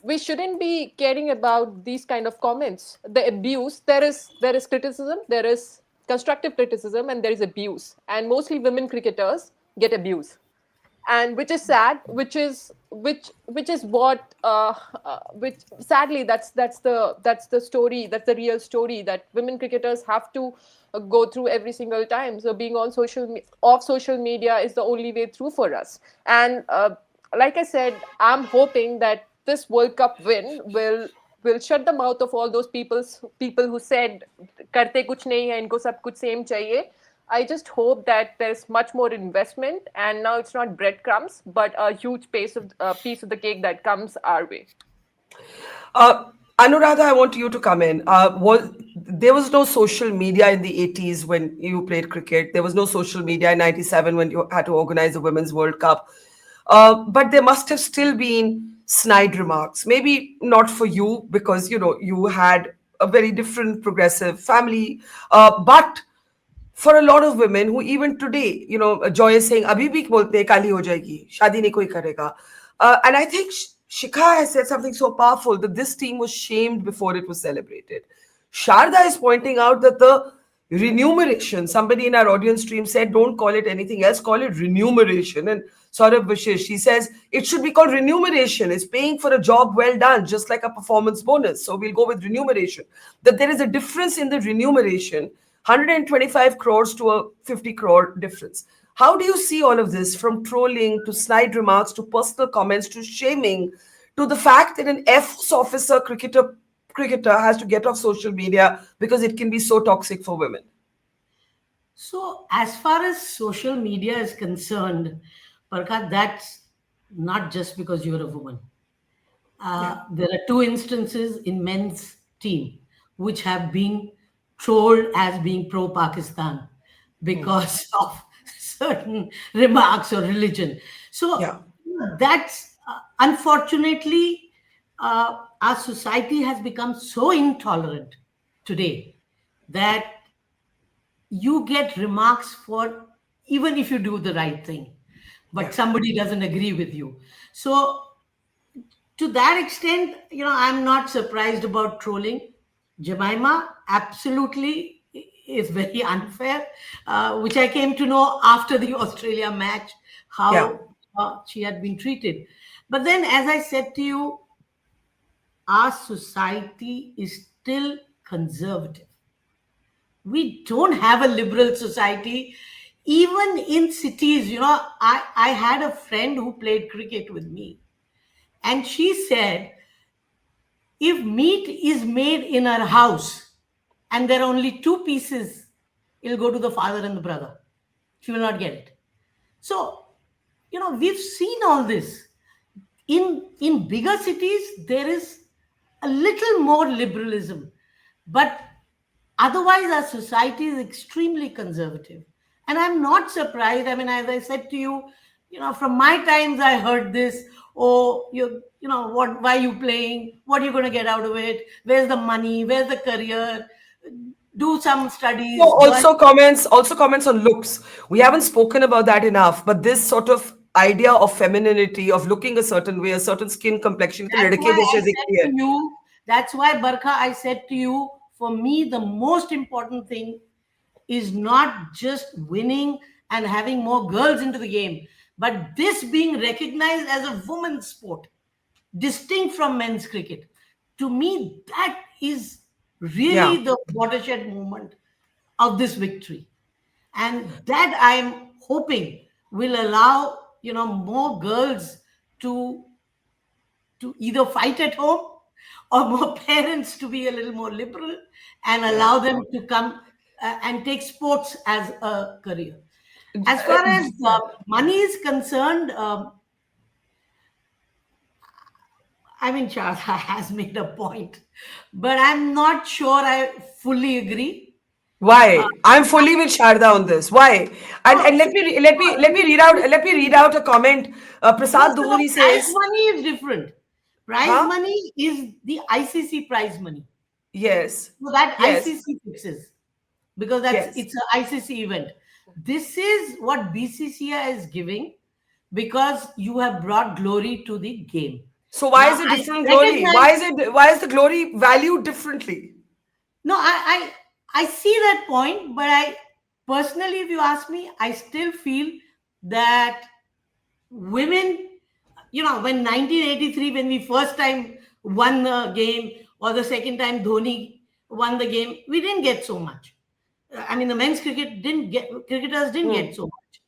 we shouldn't be caring about these kind of comments. The abuse, there is criticism, there is constructive criticism, and there is abuse. And mostly women cricketers get abused. And which is sad, which is what which sadly that's the story, that's the real story that women cricketers have to go through every single time. So being on off social media is the only way through for us. And like I said, I'm hoping that this World Cup win will shut the mouth of all those people who said karte kuch nahi hai, inko sab kuch same chahiye. I just hope that there's much more investment, and now it's not breadcrumbs, but a huge piece of the cake that comes our way. Anuradha, I want you to come in. There was no social media in the 80s when you played cricket. There was no social media in 97 when you had to organize the Women's World Cup. But there must have still been snide remarks. Maybe not for you because, you had a very different progressive family. But for a lot of women who even today, Joy is saying, "Abhi bhi bolte hain, kali ho jayegi, shadi nahi koi karega." And I think Shikha has said something so powerful that this team was shamed before it was celebrated. Sharda is pointing out that the remuneration, somebody in our audience stream said, "Don't call it anything else, call it remuneration." And Saurabh Vishesh, she says, "It should be called remuneration. It's paying for a job well done, just like a performance bonus. So we'll go with remuneration." That there is a difference in the remuneration, 125 crores to a 50 crore difference. How do you see all of this, from trolling to snide remarks to personal comments to shaming to the fact that an F officer cricketer has to get off social media because it can be so toxic for women? So, as far as social media is concerned, Parka, that's not just because you're a woman. There are two instances in men's team which have been trolled as being pro-Pakistan because of certain remarks or religion. So that's unfortunately our society has become so intolerant today that you get remarks for even if you do the right thing, but somebody doesn't agree with you. So to that extent, I'm not surprised about trolling. Jemima absolutely is very unfair, which I came to know after the Australia match, how she had been treated. But then, as I said to you, our society is still conservative. We don't have a liberal society. Even in cities, I had a friend who played cricket with me, and she said, if meat is made in her house and there are only two pieces, it'll go to the father and the brother. She will not get it. So, we've seen all this. In bigger cities, there is a little more liberalism, but otherwise, our society is extremely conservative. And I'm not surprised. I mean, as I said to you, from my times, I heard this. Oh, what? Why are you playing? What are you going to get out of it? Where's the money? Where's the career? Do some studies. Also comments on looks. We haven't spoken about that enough, but this sort of idea of femininity, of looking a certain way, a certain skin complexion. That's why, Barkha, I said to you, for me, the most important thing is not just winning and having more girls into the game, but this being recognized as a women's sport, distinct from men's cricket. To me, that is really the watershed moment of this victory. And that I'm hoping will allow, more girls to either fight at home or more parents to be a little more liberal and allow them to come and take sports as a career. As far as money is concerned, I mean, Sharda has made a point, but I'm not sure I fully agree. Why? I'm fully with Sharda on this. Why? And let me read out a comment. Prasad Duhuri says prize money is different. Prize money is the ICC prize money. Yes. So that ICC fixes, because it's an ICC event. This is what BCCI is giving because you have brought glory to the game. So why is it different glory? Why is the glory valued differently? No, I see that point, but I personally, if you ask me, I still feel that women, when 1983, when we first time won the game, or the second time Dhoni won the game, we didn't get so much. I mean, the men's cricketers didn't get so much.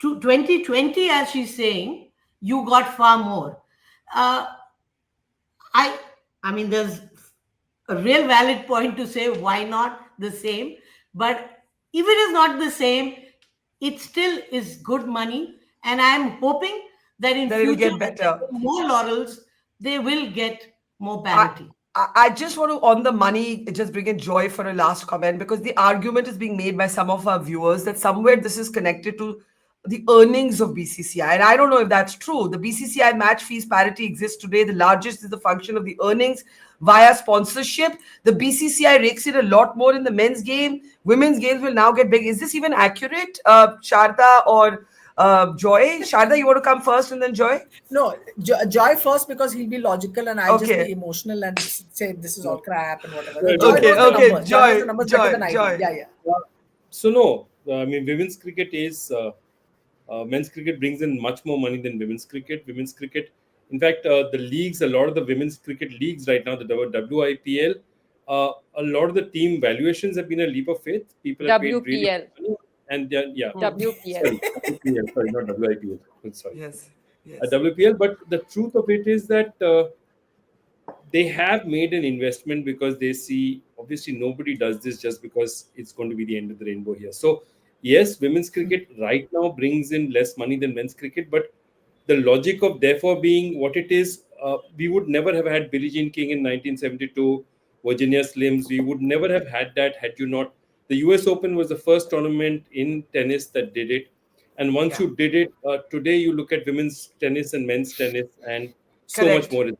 To 2020, as she's saying, you got far more. I mean, there's a real valid point to say why not the same, but if it is not the same, it still is good money, and I'm hoping that in future, get better. More laurels, they will get more parity. I just want to, on the money, just bring in Joy for a last comment, because the argument is being made by some of our viewers that somewhere this is connected to the earnings of BCCI. And I don't know if that's true. The BCCI match fees parity exists today. The largest is the function of the earnings via sponsorship. The BCCI rakes in a lot more in the men's game. Women's games will now get big. Is this even accurate, Sharda or Joy? Sharda, you want to come first and then Joy? No, Joy first, because he'll be logical and I'll just be emotional and say this is all crap and whatever. Joy. So no, I mean, women's cricket is men's cricket brings in much more money than women's cricket. Women's cricket, in fact, the leagues, a lot of the women's cricket leagues right now, the WIPL, a lot of the team valuations have been a leap of faith. People have paid really money. And WPL. Sorry, not WIPL. Sorry. Yes. WPL. But the truth of it is that they have made an investment because they see, obviously nobody does this just because it's going to be the end of the rainbow here. So yes, women's cricket right now brings in less money than men's cricket, but the logic of therefore being what it is, we would never have had Billie Jean King in 1972, Virginia Slims. We would never have had that had you not. The US Open was the first tournament in tennis that did it. And once you did it, today you look at women's tennis and men's tennis, and so much Correct. more is.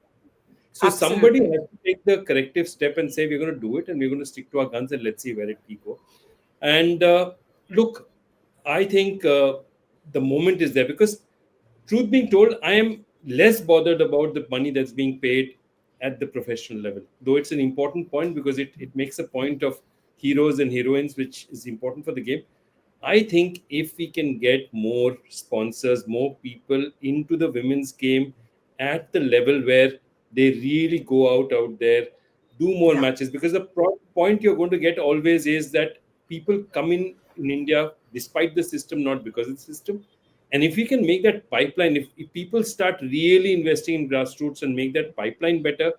So somebody Absolutely. has to take the corrective step and say, we're going to do it and we're going to stick to our guns and let's see where it can go. And look, I think the moment is there because, truth being told, I am less bothered about the money that's being paid at the professional level, though it's an important point because it makes a point of heroes and heroines, which is important for the game. I think if we can get more sponsors, more people into the women's game at the level where they really go out there, do more Yeah. matches, because the point you're going to get always is that people come in India despite the system, not because of the system. And if we can make that pipeline, if people start really investing in grassroots and make that pipeline better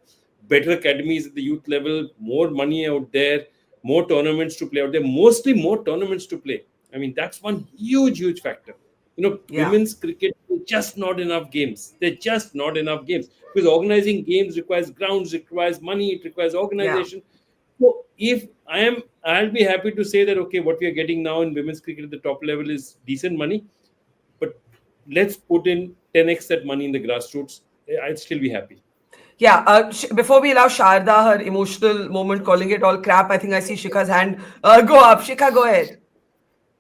academies at the youth level, more money out there, more tournaments to play out there, mostly more tournaments to play. I mean, that's one huge factor. Yeah. Women's cricket, just not enough games. They're just not enough games because organizing games requires grounds, requires money, it requires Yeah. organization. So if I'll be happy to say that, okay, what we are getting now in women's cricket at the top level is decent money, but let's put in 10x that money in the grassroots. I'd still be happy. Yeah. Before we allow Sharda her emotional moment calling it all crap, I think I see Shikha's hand go up. Shikha, go ahead.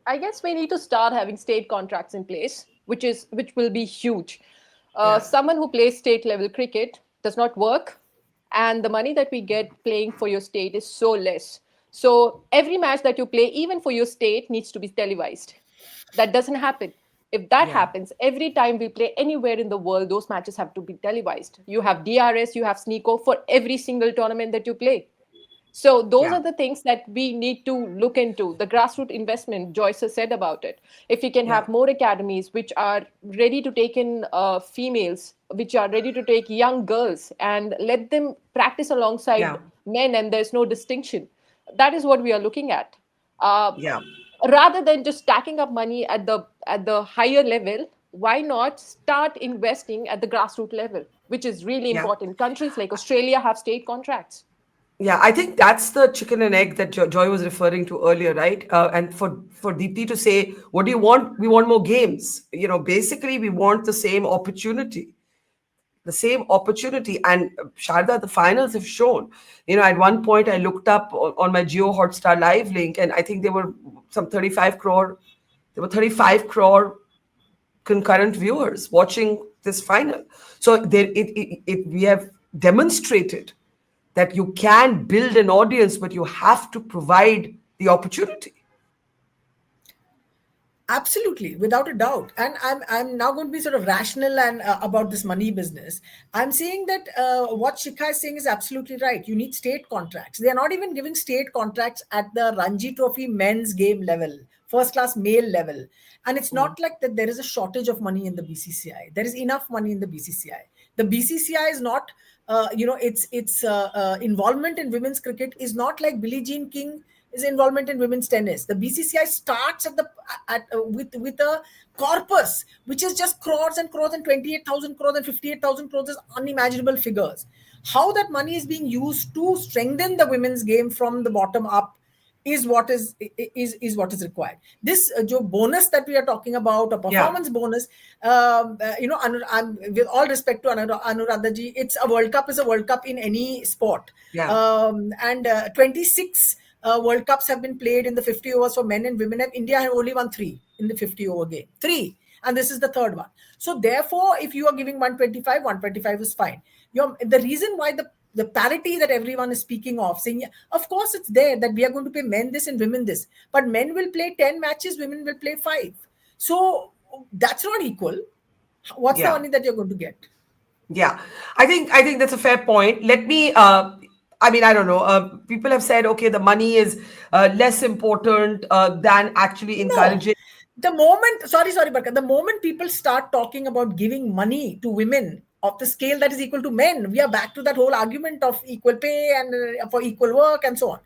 I guess we need to start having state contracts in place, which will be huge. Yeah. Someone who plays state level cricket does not work, and the money that we get playing for your state is so less. So every match that you play, even for your state, needs to be televised. That doesn't happen. If that Yeah. happens, every time we play anywhere in the world, those matches have to be televised. You have DRS, you have Sneeko for every single tournament that you play. So those Yeah. are the things that we need to look into. The grassroots investment, Joyce has said about it. If we can Yeah. have more academies which are ready to take in females, which are ready to take young girls and let them practice alongside Yeah. men, and there's no distinction. That is what we are looking at. Uh, Yeah. Rather than just stacking up money at the higher level, why not start investing at the grassroots level, which is really Yeah. important. Countries like Australia have state contracts. Yeah, I think that's the chicken and egg that Joy was referring to earlier, right? And for Deepthi to say, what do you want? We want more games. Basically, we want the same opportunity. The same opportunity. And Sharda, the finals have shown. At one point, I looked up on my Geo Hotstar live link, and I think there were some 35 crore. There were 35 crore concurrent viewers watching this final. So we have demonstrated that you can build an audience, but you have to provide the opportunity. Absolutely, without a doubt. And I'm now going to be sort of rational and about this money business. I'm saying that what Shikha is saying is absolutely right. You need state contracts. They are not even giving state contracts at the Ranji Trophy men's game level, first class male level. And it's not like that there is a shortage of money in the BCCI. There is enough money in the BCCI. The BCCI is not, its involvement in women's cricket is not like Billie Jean King is involvement in women's tennis. The BCCI starts with a corpus which is just crores and crores and 28,000 crores and 58,000 crores is unimaginable figures. How that money is being used to strengthen the women's game from the bottom up is what is what is required. This bonus that we are talking about, a performance bonus, with all respect to Anuradha ji, it's a World Cup is a World Cup in any sport. Yeah. And 26 World Cups have been played in the 50 overs for men and women, and India have only won 3 in the 50 over game. 3. And this is the third one. So therefore, if you are giving 125 is fine. The reason why the parity that everyone is speaking of, saying, of course it's there that we are going to pay men this and women this, but men will play 10 matches, women will play 5. So that's not equal. What's the money that you're going to get? Yeah, I think that's a fair point. Let me. I don't know. People have said, okay, the money is less important than actually encouraging. The moment, sorry, Barkha, the moment people start talking about giving money to women of the scale that is equal to men. We are back to that whole argument of equal pay and for equal work and so on.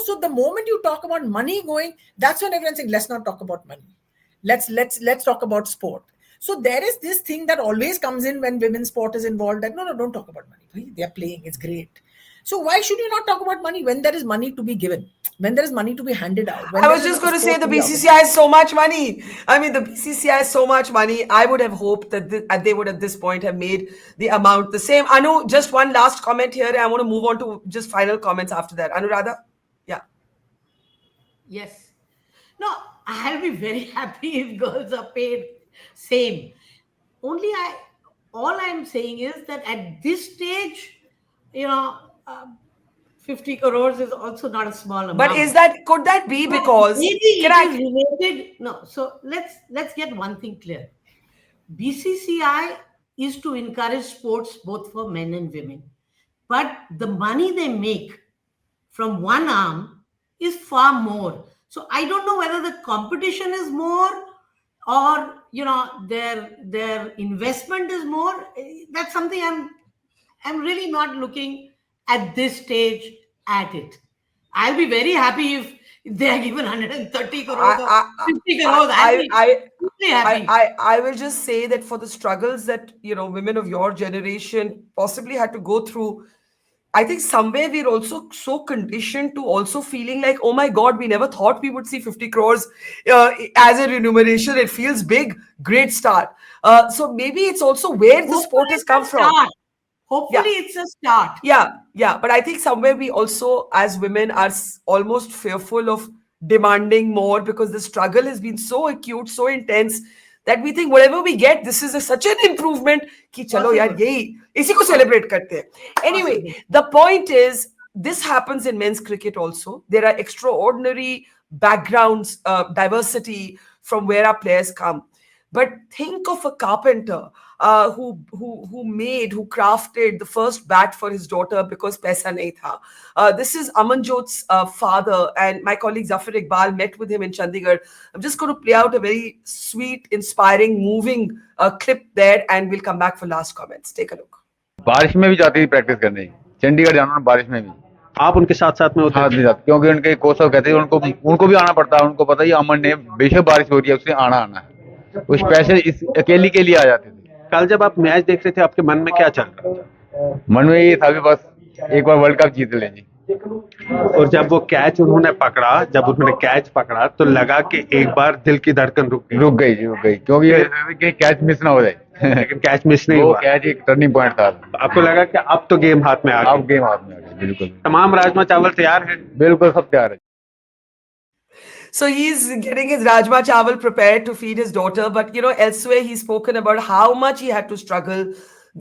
So the moment you talk about money going, that's when everyone's saying, let's not talk about money. Let's talk about sport. So there is this thing that always comes in when women's sport is involved, that no, don't talk about money. They are playing, it's great. So why should you not talk about money when there is money to be given, when there is money to be handed out? I was just going to say the BCCI has so much money. I mean, the BCCI has so much money. I would have hoped that they would at this point have made the amount the same. Anu, just one last comment here. I want to move on to just final comments after that. Anuradha? Yeah. Yes. No, I'll be very happy if girls are paid same. All I'm saying is that at this stage, 50 crores is also not a small amount. But could that be because maybe it is related? No. So let's get one thing clear. BCCI is to encourage sports both for men and women, but the money they make from one arm is far more. So I don't know whether the competition is more or their investment is more. That's something I'm really not looking at this stage at it. I'll be very happy if they are given 130 crores or 50 crores. I will just say that for the struggles that women of your generation possibly had to go through, I think somewhere we're also so conditioned to also feeling like, oh my God, we never thought we would see 50 crores as a remuneration. It feels big. Great start. So maybe it's also where the sport has come from. Hopefully it's a start. Yeah. But I think somewhere we also, as women, are almost fearful of demanding more because the struggle has been so acute, so intense, that we think whatever we get, this is such an improvement कि चलो यार यही इसी को celebrate करते हैं. Anyway, the point is, this happens in men's cricket also. There are extraordinary backgrounds, diversity from where our players come. But think of a carpenter who crafted the first bat for his daughter because paisa nahi tha. This is Amanjot's father, and my colleague Zafar Iqbal met with him in Chandigarh. I'm just going to play out a very sweet, inspiring, moving clip there, and we'll come back for last comments. Take a look. बारिश में भी जाती थी practice करने, चंडीगढ़ जाना बारिश में भी. आप उनके साथ साथ में होते हैं? क्योंकि उनके कोच कहते हैं उनको भी आना पड़ता है. उनको पता ही अमन ने बेशक बारिश हो रही है उसने आना है. वो स्पेशल इस अकेली के लिए आ जाते थे. कल जब आप मैच देख रहे थे आपके मन में क्या चल रहा था? मन में ये था कि बस एक बार वर्ल्ड कप जीत लें. और जब वो कैच उन्होंने कैच पकड़ा तो लगा कि एक बार दिल की धड़कन रुक गई क्योंकि कैच मिस ना हो जाए. लेकिन कैच मिस नहीं हुआ. कैच एक टर्निंग पॉइंट था. आपको लगा कि अब तो गेम हाथ में आ गया? अब गेम हाथ में आ गया. बिल्कुल. तमाम राजमा चावल तैयार है? बिल्कुल सब तैयार है. So he's getting his Rajma Chawal prepared to feed his daughter. But, elsewhere he's spoken about how much he had to struggle.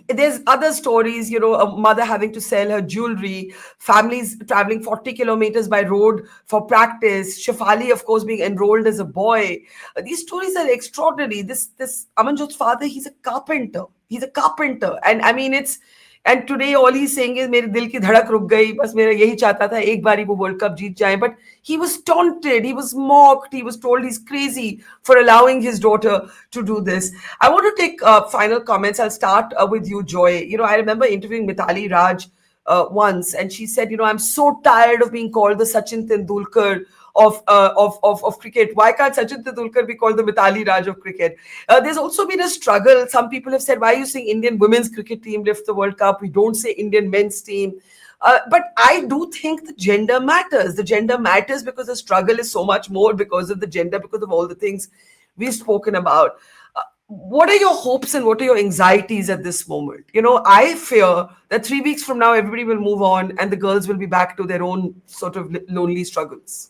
There's other stories, a mother having to sell her jewelry, families traveling 40 kilometers by road for practice, Shefali, of course, being enrolled as a boy. These stories are extraordinary. This Amanjot's father, he's a carpenter. And I mean, and today all he's saying is मेरे दिल की धड़क रुक गई, बस मेरा यही चाहता था एक बारी वो वर्ल्ड कप जीत जाए. But he was taunted, he was mocked, he was told he's crazy for allowing his daughter to do this. I want to take final comments. I'll start with you, Joy. I remember interviewing Mithali Raj once, and she said, I'm so tired of being called the Sachin Tendulkar of cricket. Why can't Sachin Tendulkar be called the Mithali Raj of cricket? There's also been a struggle. Some people have said, why are you saying Indian women's cricket team lift the World Cup? We don't say Indian men's team. But I do think the gender matters. The gender matters because the struggle is so much more because of the gender, because of all the things we've spoken about. What are your hopes and what are your anxieties at this moment? I fear that 3 weeks from now, everybody will move on and the girls will be back to their own sort of lonely struggles.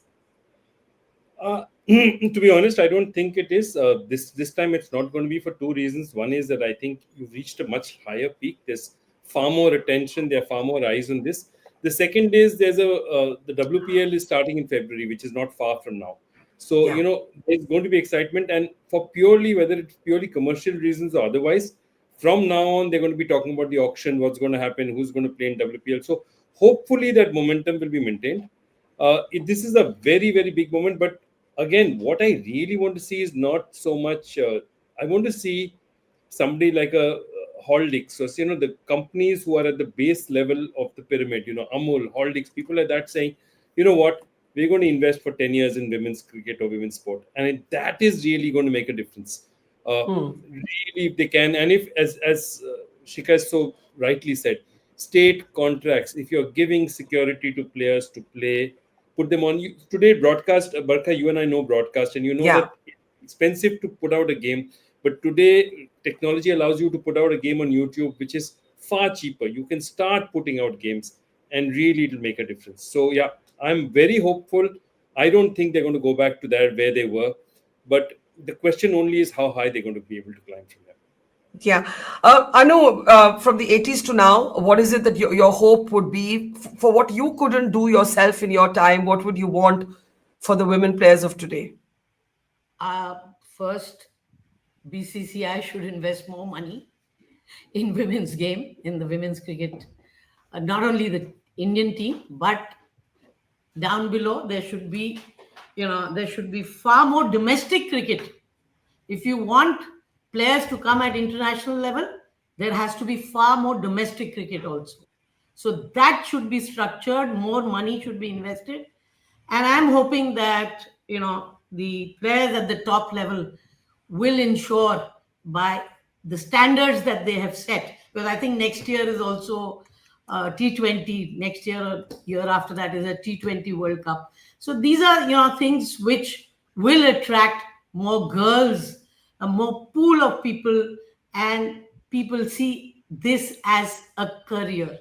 To be honest, I don't think it is. This time it's not going to be for two reasons. One is that I think you've reached a much higher peak. There's far more attention. There are far more eyes on this. The second is the WPL is starting in February, which is not far from now. So, there's going to be excitement. And for whether it's purely commercial reasons or otherwise, from now on, they're going to be talking about the auction, what's going to happen, who's going to play in WPL. So hopefully that momentum will be maintained. This is a very, very big moment. But again, what I really want to see is not so much, I want to see somebody like a Horlicks, so the companies who are at the base level of the pyramid, Amul, Horlicks, people like that saying, you know what, we're going to invest for 10 years in women's cricket or women's sport, and that is really going to make a difference. Really, if they can, and if, as Shika so rightly said, state contracts, if you're giving security to players to play, put them on. Today, broadcast, Barkha, you and I know broadcast, and that it's expensive to put out a game. But today, technology allows you to put out a game on YouTube, which is far cheaper. You can start putting out games, and really it'll make a difference. So, yeah, I'm very hopeful. I don't think they're going to go back to where they were. But the question only is how high they're going to be able to climb from there. Yeah. I know from the 80s to now, what is it that your hope would be for what you couldn't do yourself in your time? What would you want for the women players of today? First, BCCI should invest more money in women's game, in the women's cricket. Not only the Indian team, but down below, there should be far more domestic cricket. If you want players to come at international level, there has to be far more domestic cricket also. So that should be structured, more money should be invested. And I'm hoping that, the players at the top level will ensure by the standards that they have set. Because I think next year is also T20, next year or year after that is a T20 World Cup. So these are, things which will attract more girls, a more pool of people, and people see this as a career,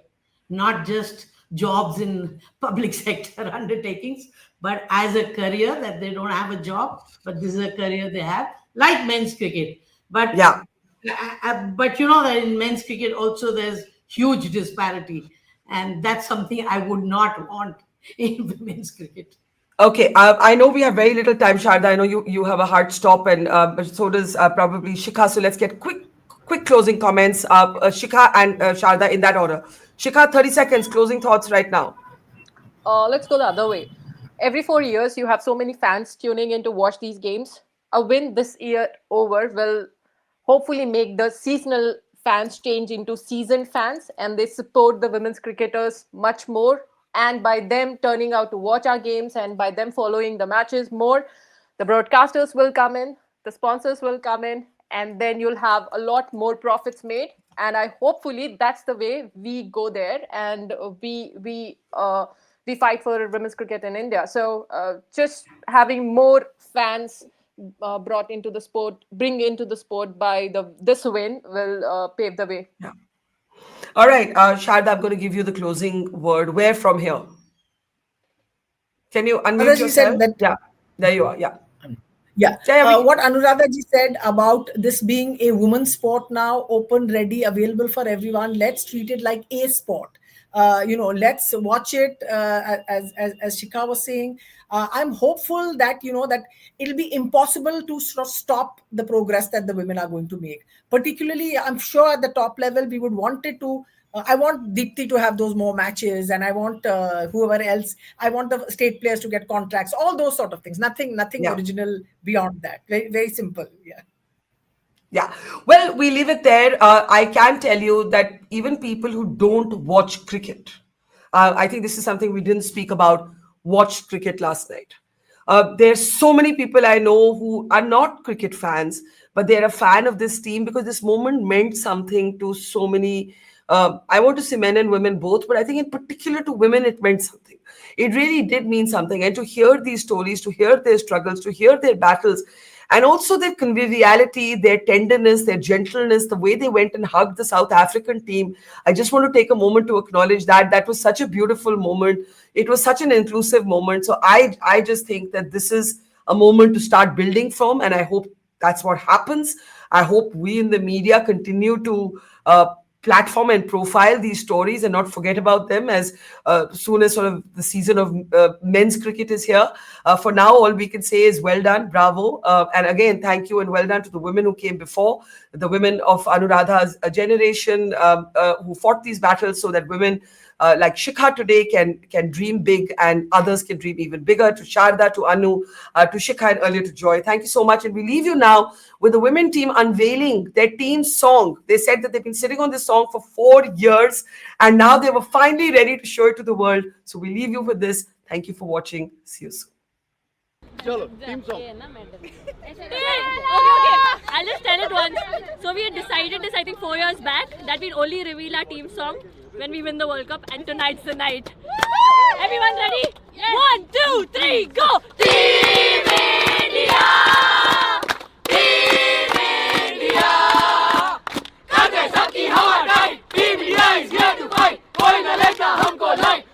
not just jobs in public sector undertakings, but as a career that they don't have a job, but this is a career they have, like men's cricket. But yeah, but that in men's cricket also there's huge disparity, and that's something I would not want in women's cricket. Okay, I know we have very little time, Sharda. I know you have a hard stop, and so does probably Shikha. So let's get quick closing comments. Shikha and Sharda in that order. Shikha, 30 seconds, closing thoughts right now. Let's go the other way. Every 4 years, you have so many fans tuning in to watch these games. A win this year over will hopefully make the seasonal fans change into seasoned fans, and they support the women's cricketers much more. And by them turning out to watch our games and by them following the matches more, the broadcasters will come in, the sponsors will come in, and then you'll have a lot more profits made. And hopefully that's the way we go there, and we fight for women's cricket in India. So just having more fans brought into the sport, bring into the sport by this win will pave the way. Yeah. All right, Sharda, I'm going to give you the closing word. Where from here? Can you unmute yourself? Yeah, there you are. Yeah. What Anuradha ji said about this being a women's sport now, open, ready, available for everyone. Let's treat it like a sport. Let's watch it as Shikha was saying. I'm hopeful that that it'll be impossible to stop the progress that the women are going to make. Particularly, I'm sure at the top level we would want it to. I want Deepti to have those more matches, and I want whoever else. I want the state players to get contracts. All those sort of things. Nothing original beyond that. Very, very simple. Yeah. Yeah. Well, we leave it there. I can tell you that even people who don't watch cricket, I think this is something we didn't speak about, watched cricket last night. There's so many people I know who are not cricket fans, but they're a fan of this team because this moment meant something to so many. I want to say men and women both, but I think in particular to women, it meant something. It really did mean something. And to hear these stories, to hear their struggles, to hear their battles, and also their conviviality, their tenderness, their gentleness, the way they went and hugged the South African team. I just want to take a moment to acknowledge that. That was such a beautiful moment. It was such an inclusive moment. So I just think that this is a moment to start building from, and I hope that's what happens. I hope we in the media continue to platform and profile these stories and not forget about them as soon as sort of the season of men's cricket is here. For now, all we can say is well done, bravo. And again, thank you and well done to the women who came before, the women of Anuradha's generation who fought these battles so that women like Shikha today can dream big, and others can dream even bigger. To Sharda, to Anu, to Shikha, and earlier to Joy. Thank you so much. And we leave you now with the women team unveiling their team song. They said that they've been sitting on this song for 4 years, and now they were finally ready to show it to the world. So we leave you with this. Thank you for watching. See you soon. Chalo, team song. Okay. I'll just tell it once. So we had decided this, I think, 4 years back, that we'd only reveal our team song when we win the World Cup, and tonight's the night. Everyone ready? Yes. 1, 2, 3, go! Team India! Team India! Karte sabki hawa tight. Team India is here to fight. Koi na leta humko light.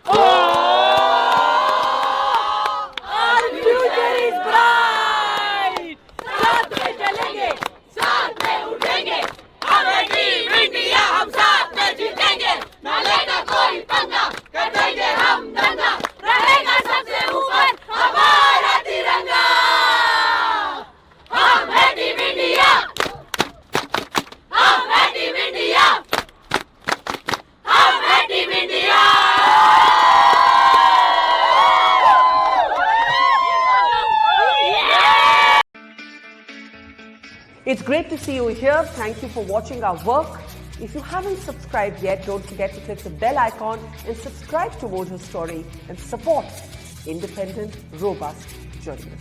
It's great to see you here. Thank you for watching our work. If you haven't subscribed yet, don't forget to click the bell icon and subscribe to Mojo Story and support independent, robust journalism.